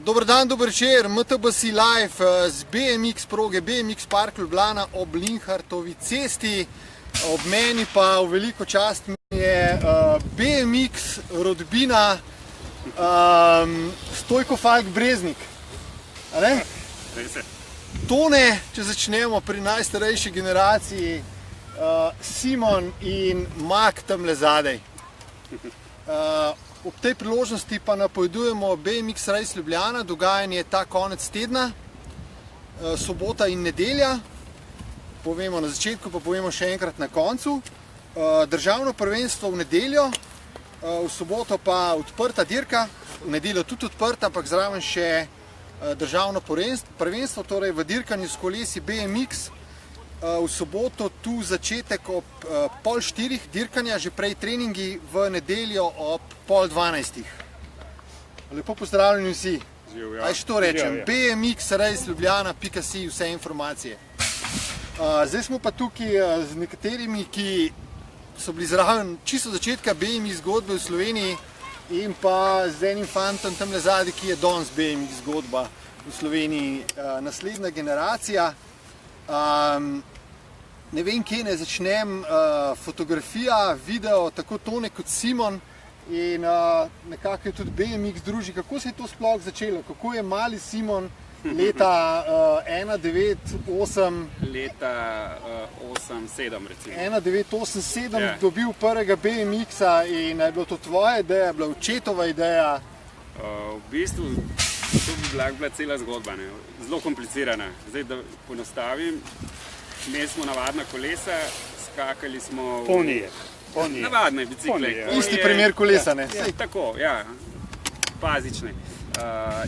Dober dan, dober večer, MTBC Live z BMX proge, BMX Park Ljubljana ob Linhartovi cesti. Ob meni pa v veliko čast mi je BMX rodbina Stojko Falk Breznik. Tone, če začnemo pri najstarejši generaciji, Simon in Mak tamle zadaj. Ob tej priložnosti pa napovedujemo BMX Race Ljubljana, dogajanje ta konec tedna, sobota in nedelja. Povemo na začetku, pa povemo še enkrat na koncu. Državno prvenstvo v nedeljo, v soboto pa odprta dirka, v nedeljo tudi odprta, ampak zraven še državno prvenstvo, torej v dirkanju s kolesi BMX. V soboto tu začetek ob 3:30 dirkanja, že prej treningi, v nedeljo ob 11:30. Lepo pozdravljeni vsi. Aj što rečem, bmxraceljubljana.si vse informacije. Zdaj smo pa tukaj z nekaterimi, ki so bili zraven čisto začetka BMX zgodbe v Sloveniji in pa z enim fantom tamle zadaj, ki je danes BMX zgodba v Sloveniji, naslednja generacija. Ne vem, kje ne začnem, fotografija, video, tako Tone kot Simon in nekako je tudi BMX druži. Kako se je to sploh začelo? Kako je mali Simon leta 1988 recimo. 1987 dobil prvega BMX-a in je bilo to tvoja ideja, je bila očetova ideja? V bistvu to bi bila cela zgodba, ne? Zelo komplicirana. Zdaj, da ponostavim, imeli smo navadna kolesa, skakali smo... Ponije. Navadne bicikle. Isti primer kolesa, ne? Tako, ja, bazične.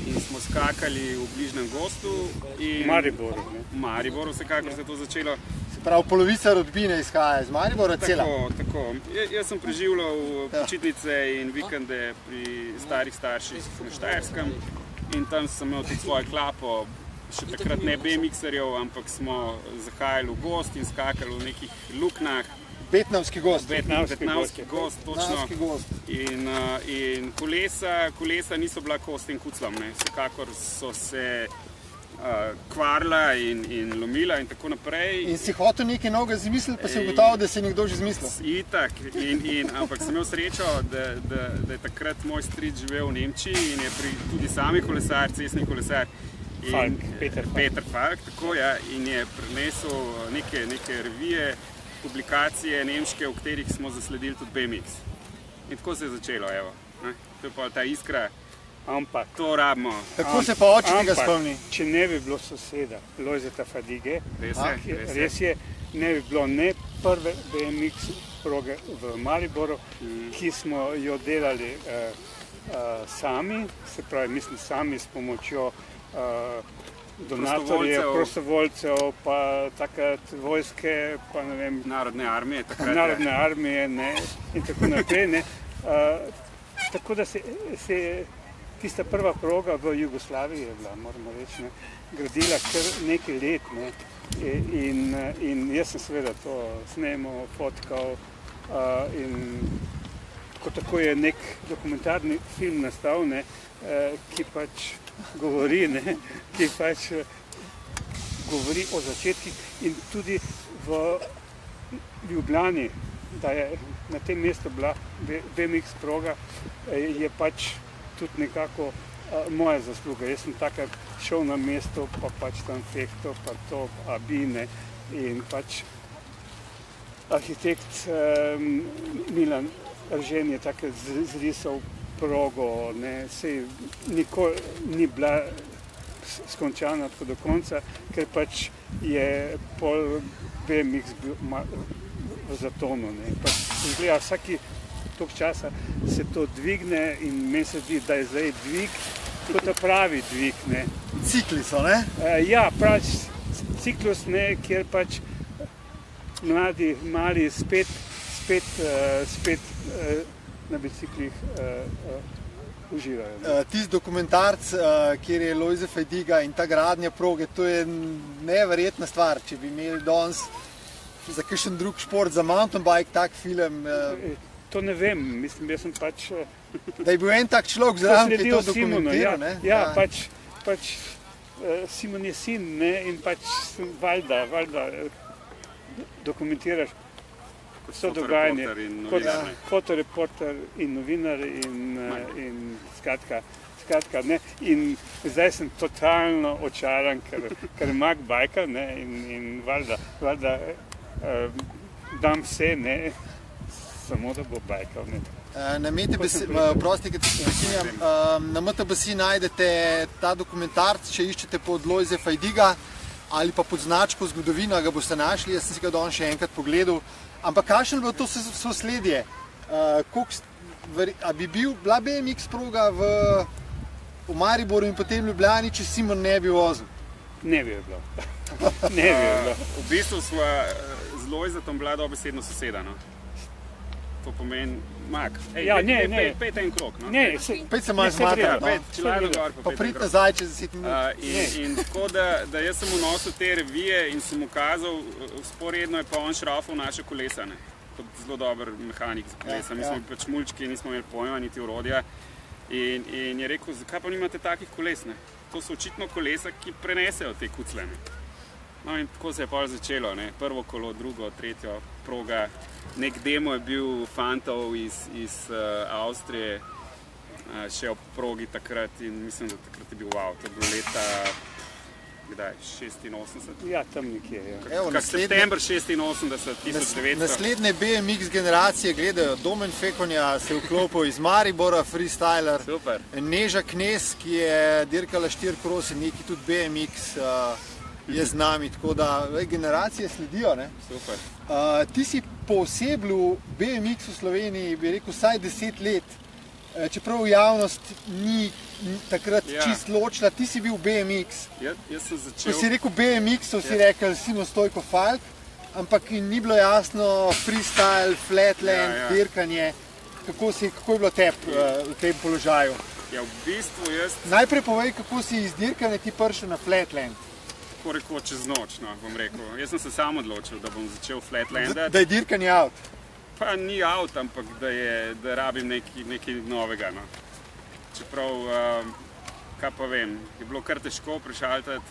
In smo skakali v bližnjem gozdu. V Mariboru. V Mariboru vsekakor se je to začelo. Se pravi, polovica rodbine izhaja iz Maribora, cela? Tako. Jaz sem preživljal počitnice in vikende pri starih starših na Štajerskem in tam sem imel tudi svojo klapo. Še takrat ne BMX-erjev, ampak smo zahajali v gozd in skakali v nekih luknah. Betnavski gozd. Betnavski gozd, točno. In kolesa niso bila kos tem kuclam, ne. Vsekakor so se kvarila in lomila in tako naprej. In si hotel nekaj novega izmisliti, pa si ugotovil, da si je nekdo že izmislil. Itak, ampak sem imel srečo, da je takrat moj stric živel v Nemčiji in je tudi sami kolesar, cestni kolesar, Peter Falk, tako ja, in je prinesel neke revije, publikacije nemške, v katerih smo zasledili tudi BMX. In tako se je začelo, evo. To je pa ta iskra, ampak to rabimo. Tako se pa oče tega spomni. Če ne bi bilo soseda Lojzeta Fadige, res je, ne bi bilo ne prve BMX proge v Mariboru, ki smo jo delali sami, se pravi, mislim sami s pomočjo donatorjev, prostovoljcev, pa takrat vojske, pa ne vem... Narodne armije, takrat. Narodne armije, ne, in tako naprej, ne. Tako da se tista prva proga v Jugoslaviji je bila, moramo reči, ne, gradila kar nekaj let, ne, in jaz sem seveda to snemal, fotkal in tako je nek dokumentarni film nastal, ne, ki pač govori o začetkih in tudi v Ljubljani, da je na tem mestu bila BMX proga, je pač tudi nekako moja zasluga. Jaz sem takrat šel na mesto, pa pač tam fehto, pa to, abine in pač arhitekt Milan Eržen je takrat zrisal progo, ne, sej nikoli ni bila skončana tako do konca, ker pač je pol BMX bil v zatonu, ne. Pač izgleda, vsaki toliko časa se to dvigne in meni se zdi, da je zdaj dvig, kot pravi dvig, ne. Cikli so, ne? Ja, pač ciklus, ne, kjer pač mladi, mali spet na biciklih uživajo. Tisti dokumentarc, kjer je Lojze Fajdiga in ta gradnja proge, to je neverjetna stvar. Če bi imeli danes za kakšen drug šport, za mountain bike, tak film, To ne vem, mislim, jaz sem pač... Da je bil en tak človek zraven, ki je to dokumentiral, ne? Ja, pač Simon je sin, ne, in pač valjda dokumentiraš vse dogajanje kot fotoreporter in novinar in skratka, ne, in zdaj sem totalno očaran, ker mag bajka, ne, in valjda dam vse, ne, samo da bo bajkal, ne. Na MTBC najdete ta dokumentarc, če iščete pod Lojze Fajdiga ali pa pod značko Zgodovina, ga boste našli, jaz sem si ga danes še enkrat pogledal. Ampak kakšno je bilo to sosledje? A bi bila BMX proga v Mariboru in potem Ljubljani, če Simon ne bi vozil? Ne bi bilo. Ne bi bilo. V bistvu sva z Lojzetom bila dobesedno soseda, no. To pomeni mak. Pejte en krok, no. Pejte se malo zmatrati, pa pridite nazaj čez 10 minut. In tako, da jaz sem vnosil te revije in sem ukazal, sporedno je pa on šrafal naše kolesa, ne. Kot zelo dober mehanik za kolesa. Mi smo pač mulčki, nismo imeli pojma, niti orodja. In je rekel, zakaj pa nimate takih koles, ne? To so očitno kolesa, ki prenesejo te kucle, ne. No in tako se je pol začelo, ne. Prvo kolo, drugo, tretjo proga. Nek demo je bil fantov iz Avstrije, še ob progi takrat in mislim, da takrat je bil wow. To je bilo leta, kdaj, 86? Ja, tam nekje, ja. Kak september 86, 1900. Naslednje BMX generacije gledajo Domen Fekonja, se je vklopil iz Maribora, freestyler. Super. Neža Knez, ki je dirkala 4 krosi, neki tudi BMX je z nami, tako da generacije sledijo, ne? Super. Ti si pooseblil BMX v Sloveniji, bi rekel, vsaj 10 let, čeprav javnost ni takrat čist ločila, ti si bil BMX. Jaz sem začel... Ko si rekel BMX, so si rekli Simon Stojko Falk, ampak ni bilo jasno freestyle, flatland, dirkanje. Kako je bilo v tem položaju? Ja, v bistvu jaz... Najprej povej, kako si iz dirkanja ti prišel na flatland. Tako rekoč čez noč, no, bom rekel. Jaz sem se sam odločil, da bom začel flatlandat. Da je dirkanje out? Pa ni out, ampak da rabim nekaj novega, no. Čeprav, kaj pa vem, je bilo kar težko prešaltati.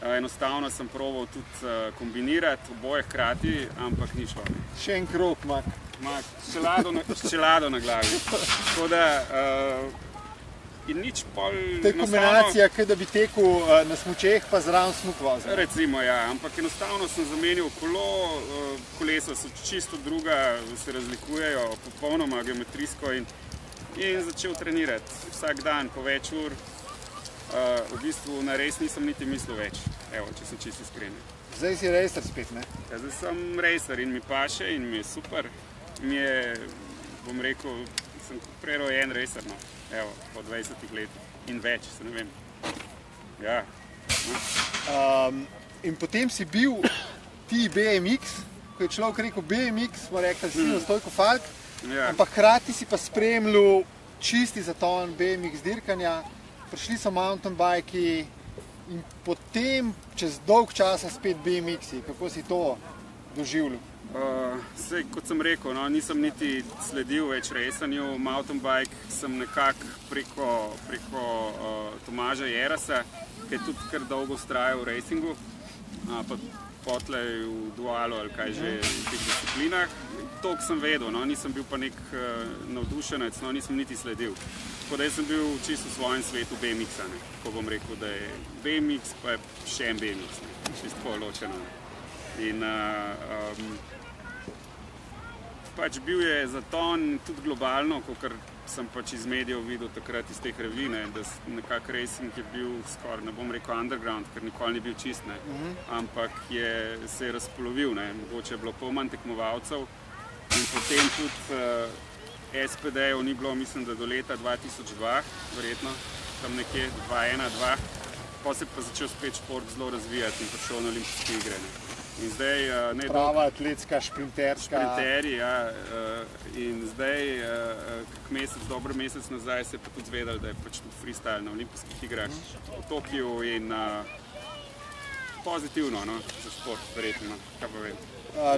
Enostavno sem probal tudi kombinirati oboje hkrati, ampak ni šlo. Še en krog, mak. S čelado na glavi. Tako da, in nič pol... To je kombinacija, da bi tekel na smučeh, pa zraven smuk vozil. Recimo, ja, ampak enostavno sem zamenil kolo, kolesa so čisto druga, se razlikujejo popolnoma geometrijsko in začel trenirati vsak dan po več ur. V bistvu na res nisem niti mislil več, evo, če sem čisto iskren. Zdaj si racer spet, ne? Ja, zdaj sem racer in mi paše in mi je super. Mi je, bom rekel, sem prerojen racer, no. Evo, po 20 letih in več, se ne vem. Ja. In potem si bil ti BMX, ko je človek rekel BMX, smo rekli Simon Stojko Falk, ampak hkrati si pa spremljal čisti zaton BMX dirkanja, prišli so mountainbiki in potem čez dolg časa spet BMX-i. Kako si to doživljal? Sej, kot sem rekel, no, nisem niti sledil več racanju. Mountainbike sem nekako preko Tomaža Jerasa, ki je tudi kar dolgo vztrajal v racingu, pa potlej v dualu ali kaj že v teh disciplinah. Toliko sem vedel, no, nisem bil pa nek navdušenec, no, nisem niti sledil. Tako da jaz sem bil čisto v svojem svetu BMX-a, ne. Ko bom rekel, da je BMX, pa je še en BMX, ne. Čisto tako ločeno. In pač bil je zaton tudi globalno, kakor sem pač iz medijev videl takrat iz teh revij, ne, da nekako racing je bil skoraj, ne bom rekel underground, ker nikoli ni bil čist, ne, ampak se je razpolovil, ne, mogoče je bilo pol manj tekmovalcev in potem tudi SPD-jev ni bilo, mislim, da do leta 2002, verjetno, tam nekje 2001-2002, pa se pa začel spet šport zelo razvijati in prišel na olimpijske igre, ne. In zdaj, prava atletska, šprinterska. Šprinteri, ja. In zdaj, kak mesec, dober mesec nazaj, se je pa tudi zvedel, da je pač tudi freestyle na olimpijskih igrah v Tokiju in pozitivno, no, za šport, verjetno, kaj pa vem.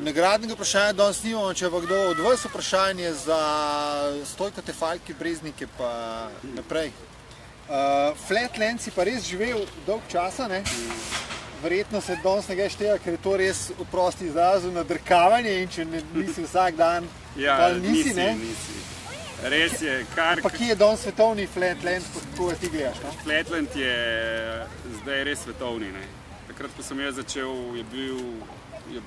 Nagradnega vprašanja danes nimamo, če pa kdo od vas vprašanje za Stojko Tefalki, Breznike pa naprej. Flatland si pa res živel dolg časa, ne? Verjetno se danes ne greš tega, ker je to res v prosti izrazu nadrkavanje in če nisi vsak dan, Ja, nisi, ne? nisi. Res je, kar... Pa kje je danes svetovni Flatland, kako ti gledaš, no? Flatland je zdaj res svetovni, ne. Takrat, ko sem jaz začel, je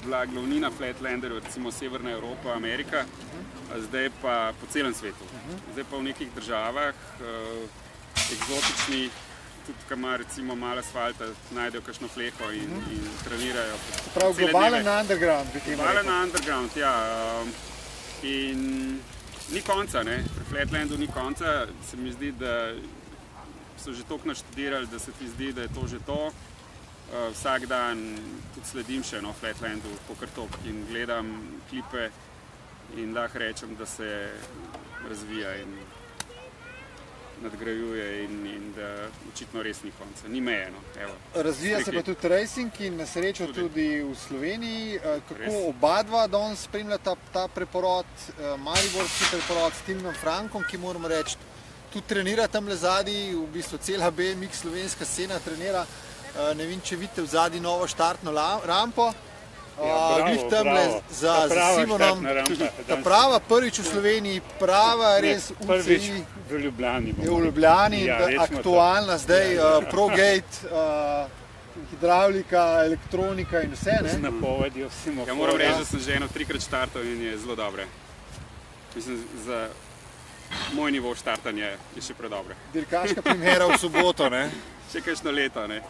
bila glavnina Flatlanderjev, recimo Severna Evropa, Amerika, zdaj pa po celem svetu. Zdaj pa v nekih državah, eksotičnih, tudi kam ima recimo malo asfalta, najdejo kakšno fleho in trenirajo. Se pravi, globalen underground bi temu rekel. Globalen underground, ja. In ni konca, ne. Pri Flatlandu ni konca. Se mi zdi, da so že toliko naštudirali, da se ti zdi, da je to že to. Vsak dan tudi sledim še Flatlandu, kakor toliko, in gledam klipe in lahko rečem, da se razvija in nadgrajuje in da očitno res ni konca, ni meje. Razvija se pa tudi racing in na srečo tudi v Sloveniji. Kako oba dva danes spremljata ta preporod, mariborski preporod s Tilnom Frankom, ki moramo reči, tudi trenira tam le zadnji, v bistvu cela BMX slovenska scena trenira. Ne vem, če vidite v zadnji novo štartno rampo. Glih tamle za Simonom, ta prava prvič v Sloveniji, prava res UCI. V Ljubljani. Je v Ljubljani, aktualna zdaj, ProGate, hidravlika, elektronika in vse, ne? Z napovedjo semaforja. Ja, moram reči, da sem že eno 3-krat štartal in je zelo dobre. Mislim, za moj nivo štartanja je še predobre. Dirkaška primera v soboto, ne? Še kakšno leto, ne?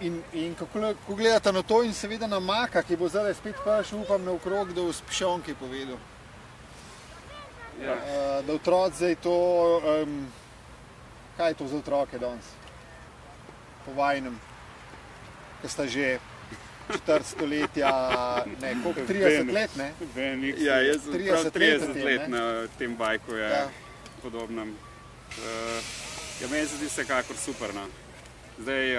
In kako gledate na to in seveda na Maka, ki bo zdaj spet prišel, upam, na okrog, da v Spišonki povedal. Da otroci zdaj to, kaj je to za otroke danes? Po vajnem, ko sta že četrt stoletja, ne, koliko, 30 let, ne? Ja, jaz sem prav 30 let na tem bajku, podobnem. Ja, meni se zdi vsekakor super, no. Zdaj,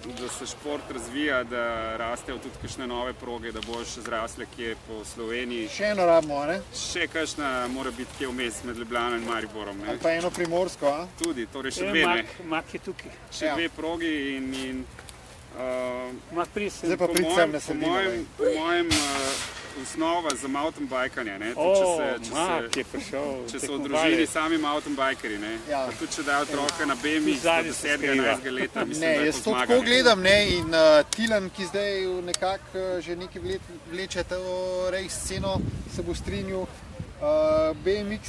da se šport razvija, da rastejo tudi kakšne nove proge, da boš zrasle kje po Sloveniji. Še eno rabimo, ne? Še kakšna mora biti kje vmes med Ljubljano in Mariborom, ne? Ali pa eno primorsko, a? Tudi, torej še dve, ne? Mak je tukaj. Še dve progi in zdaj pa pridem na sredino. Po mojem osnova za mountainbikanje, ne? Mak je prišel. Če so v družini sami mountainbikeri, ne? Pa tudi če dajo otroka na BMX do 10-11 leta, mislim, da je to zmaga. Jaz to tako gledam, ne? In Tilen, ki zdaj nekako že nekaj let vleče to race sceno, se bo strinjal. BMX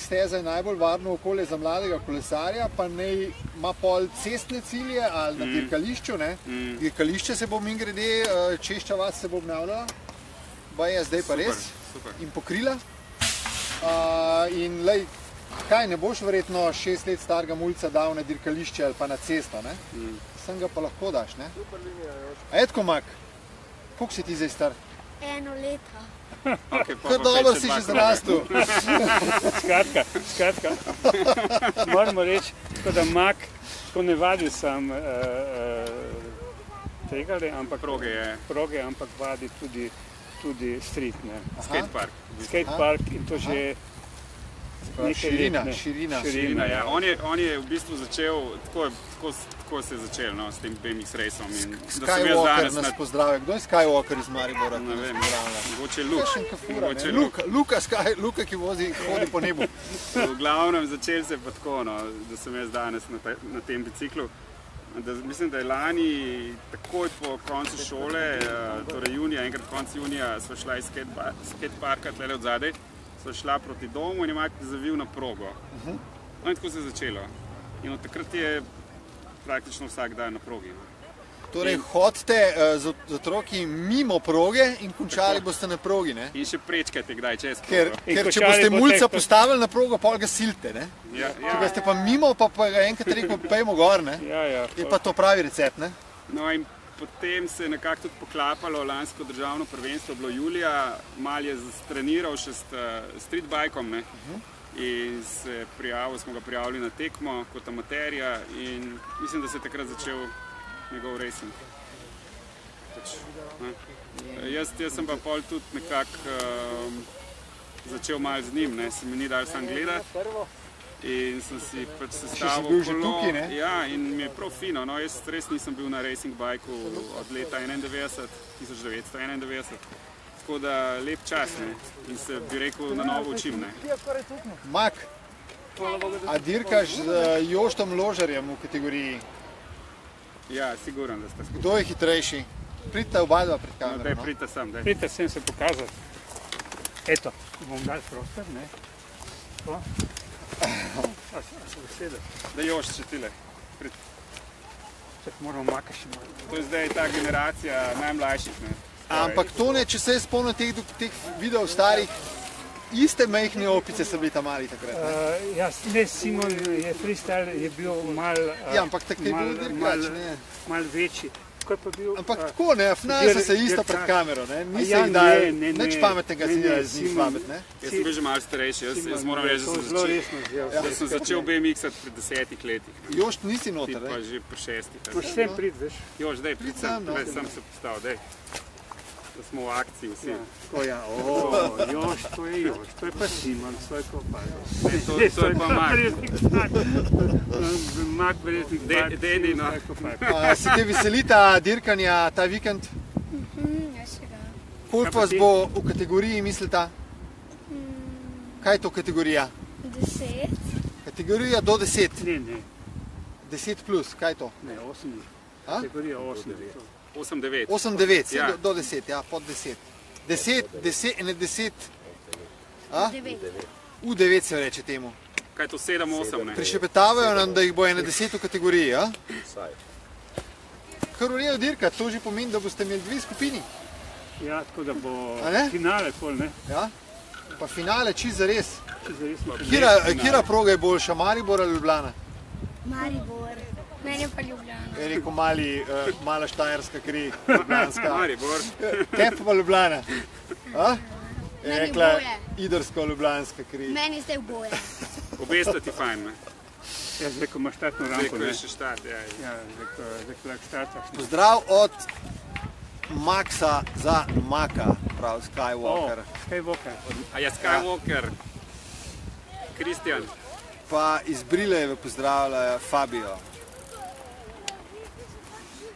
steza je najbolj varno okolje za mladega kolesarja, pa naj ima pol cestne cilje ali na dirkališču, ne? Dirkališče se bo mimogrede, Češča vas se bo obnavljala, baje zdaj pa res, in pokrila. In lej, kaj, ne boš verjetno 6 let starega mulca dal na dirkališče ali pa na cesto, ne? Sem ga pa lahko daš, ne? A Edko Mak, koliko si ti zdaj star? 1 leto. Kar dobro si že zrastel. Skratka, moramo reči, da Mak tako ne vadi sam tegale, ampak proge, ampak vadi tudi street, ne. Skatepark in to že širina. Ja. On je v bistvu začel, tako se je začel, no, s tem BMX racom. Skywalker nas pozdravlja. Kdo je Skywalker iz Maribora? Ne vem, mogoče Luka, ki hodi po nebu. V glavnem začel se pa tako, no, da sem jaz danes na tem biciklu. Mislim, da je lani takoj po koncu šole, torej junija, enkrat konc junija, sva šla iz skateparka tlele od zadaj, sva šla proti domu in je Mak zavil na progo. No in tako se je začelo. In od takrat je praktično vsak dan na progi. Torej hodite z otroki mimo proge in končali boste na progi, ne? In še prečkajte kdaj čez progo. Ker če boste mulca postavili na progo, pol ga silite, ne? Če ga ste pa mimo, pa ga enkrat rekel, pejmo gor, ne? Je pa to pravi recept, ne? No in potem se je nekako tudi poklapalo lansko državno prvenstvo, bilo julija, malo je streniral še s streetbikom, ne? In smo ga prijavili na tekmo kot amaterja in mislim, da se je takrat začel njegov racing. Jaz sem pa pol tudi nekako začel malo z njim, se mi ni dal sam gledati. In sem si pač sestavil kolo. Ja, in mi je prav fino. No, jaz res nisem bil na racing bajku od leta 1991. Tako da lep čas, in se bi rekel na novo učim. Mak, a dirkaš z Joštom Ložarjem v kategoriji? Ja, siguran, da sta skupaj. Kdo je hitrejši? Pridite oba dva pred kamero. Daj, pridite sem, daj. Pridite sem se pokazati. Eto, bom dal prostor, ne? To. A se usede. Da Jošt še tile. Čak moramo Maka še malo. To je zdaj ta generacija najmlajših, Ampak to ne, če se spomnim teh videov starih, iste majhne opice so bili tam mali takrat. Ja, ne, Simon je freestyle, je bil malo ampak tako je bil dirkač, ne. Malo večji. Ampak tako ne, fnali so se isto pred kamero, ne. Niso jih dali, nič pametnega si z njih pamet, ne. Jaz sem bil že malo starejši, jaz moram reči, da sem začel BMX-at pri 10 letih. Jošt nisi noter, ne? Pa že pri 6. Moš sem prid, veš. Jošt, daj, prid sem se postavil, daj. Da smo v akciji vsi. Jošt, to je Jošt, to je pa Simon, svoj kopaj. To je pa Mak. Mak verjetnik bak, Deni, no. Se te veselita dirkanja ta vikend? Ja, seveda. Koliko vas bo v kategoriji, mislite? Kaj je to kategorija? 10. Kategorija do 10. Ne. 10 plus, kaj je to? Ne, 8. Kategorija 8. 8-9. 8-9, ja. Do 10, ja, pod 10. 10, ne 10. U9 se reče temu. Kaj je to 7-8, ne? Prišepetavajo nam, da jih bo ena 10 v kategoriji, ja? Kar urejo dirkati, to že pomeni, da boste imeli 2 skupini. Ja, tako da bo finale pol, ne? Ja, pa finale čist zares. Čist zares. Kjera proga je boljša, Maribor ali Ljubljana? Maribor. Meni je pa Ljubljana. Je rekel mala štajerska kri, ljubljanska. Maribor. Kaj pa Ljubljana? Je rekla oboje. idrsko-ljubljanska kri. Meni zdaj oboje. Obe sta ti fajn, ne? Ja, zdaj, ko imaš štartno rampo, Zdaj, ko ne? je še štart, ja. Ja, zdaj, ko lahko štartaš. Pozdrav od Maxa za Maka, prav Skywalker. Skywalker. A ja, Skywalker. Kristjan. Pa iz Brilejeve pozdravlja Fabio.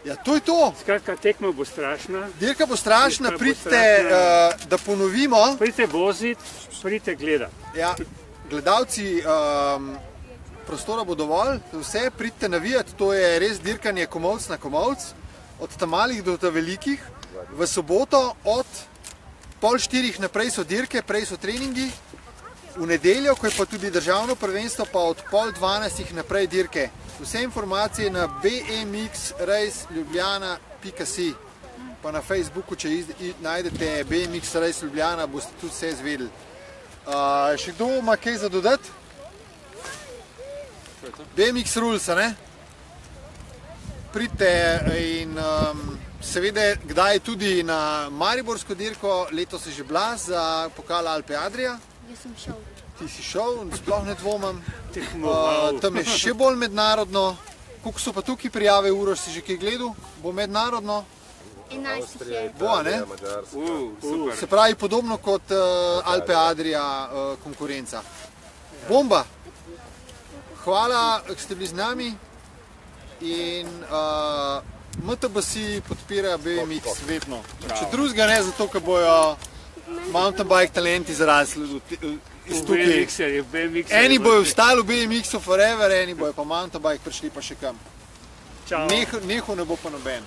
Ja, to je to. Skratka, tekma bo strašna. Dirka bo strašna, pridite, da ponovimo. Pridite voziti, pridite gledati. Ja, gledalci, prostora bo dovolj, vse, pridite navijati, to je res dirkanje komolc na komolc, od tam malih do ta velikih. V soboto od 3:30 naprej so dirke, prej so treningi, v nedeljo, ko je pa tudi državno prvenstvo, pa od 11:30 naprej dirke. Vse informacije na bmxraceljubljana.si, pa na Facebooku, če najdete BMX Race Ljubljana, boste tudi vse izvedeli. Še kdo ima kaj za dodati? BMX Rules, ne? Pridite in seveda kdaj tudi na mariborsko dirko, letos je že bila za pokal Alpe Adria. Jaz sem šel. Ti si šel, sploh ne dvomam. Tekmoval. Tam je še bolj mednarodno. Koliko so pa tukaj prijave, Uroš, si že kaj gledal? Bo mednarodno? 11 je. Bo, ne? Super. Se pravi podobno kot Alpe Adria konkurenca. Bomba! Hvala, da ste bili z nami in MTBC podpira BMX vedno. Če drugega ne, zato ker bojo mountain bike talenti zrasli iz tukaj. Eni bojo ostali v BMX-u forever, eni bojo pa mountain bike prišli pa še kam. Nehal ne bo pa noben.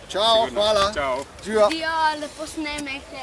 Čau, hvala. Čau. Živijo. Dio, lepo snemajte.